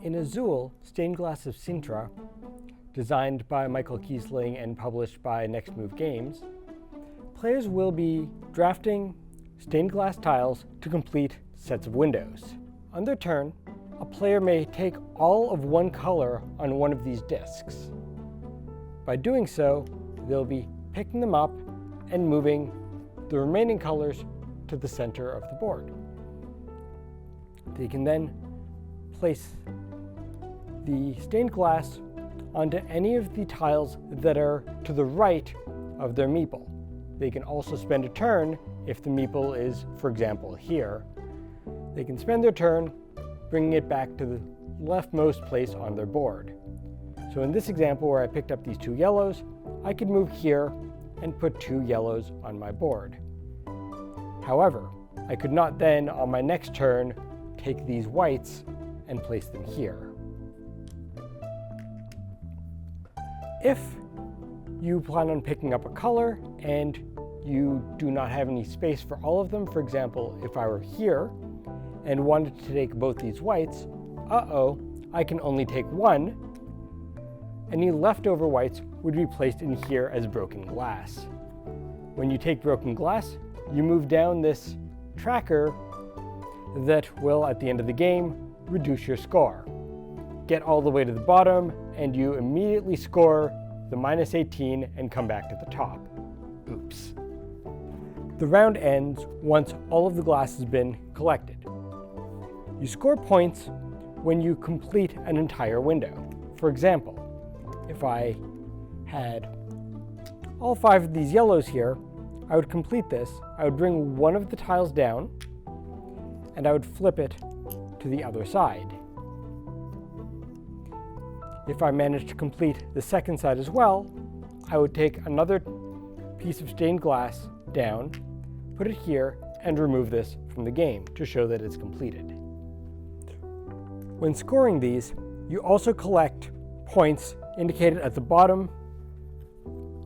In Azul, Stained Glass of Sintra, designed by Michael Kiesling and published by Next Move Games, players will be drafting stained glass tiles to complete sets of windows. On their turn, a player may take all of one color on one of these discs. By doing so, they'll be picking them up and moving the remaining colors to the center of the board. They can then place the stained glass onto any of the tiles that are to the right of their meeple. They can also spend a turn if the meeple is, for example, here. They can spend their turn bringing it back to the leftmost place on their board. So in this example where I picked up these two yellows, I could move here and put two yellows on my board. However, I could not then, on my next turn, take these whites and place them here. If you plan on picking up a color and you do not have any space for all of them, for example, if I were here and wanted to take both these whites, I can only take one. Any leftover whites would be placed in here as broken glass. When you take broken glass, you move down this tracker that will, at the end of the game, reduce your score. Get all the way to the bottom, and you immediately score the -18 and come back to the top. Oops. The round ends once all of the glass has been collected. You score points when you complete an entire window. For example, if I had all 5 of these yellows here, I would complete this. I would bring one of the tiles down, and I would flip it to the other side. If I managed to complete the second side as well, I would take another piece of stained glass down, put it here, and remove this from the game to show that it's completed. When scoring these, you also collect points indicated at the bottom.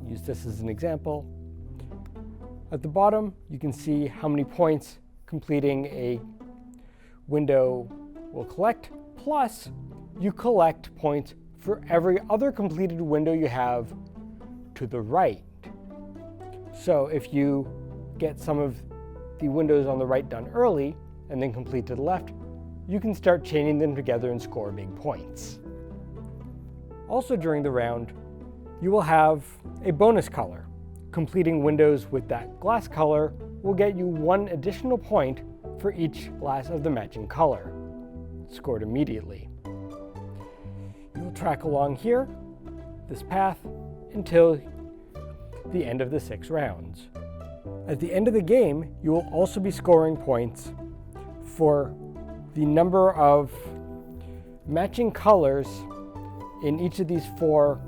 Use this as an example. At the bottom, you can see how many points completing a window will collect, plus you collect points for every other completed window you have to the right. So if you get some of the windows on the right done early and then complete to the left, you can start chaining them together and score big points. Also during the round, you will have a bonus color. Completing windows with that glass color will get you 1 additional point for each glass of the matching color, scored immediately. You will track along here, this path, until the end of the 6 rounds. At the end of the game, you will also be scoring points for the number of matching colors in each of these 4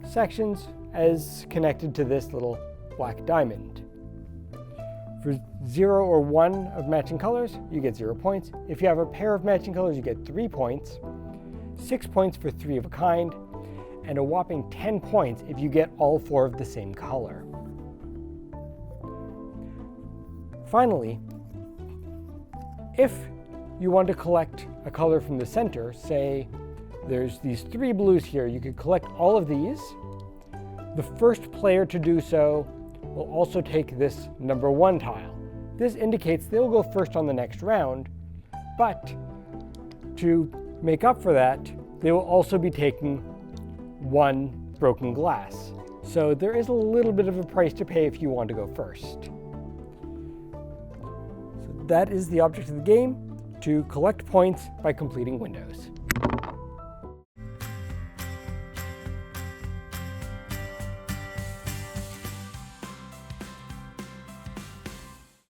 sections as connected to this little black diamond. For 0 or 1 of matching colors, you get 0 points. If you have a pair of matching colors, you get 3 points, 6 points for 3 of a kind, and a whopping 10 points if you get all 4 of the same color. Finally, if you want to collect a color from the center, say there's these 3 blues here, you could collect all of these. The first player to do so will also take this number 1 tile. This indicates they'll go first on the next round, but to make up for that, they will also be taking 1 broken glass. So there is a little bit of a price to pay if you want to go first. So that is the object of the game, to collect points by completing windows.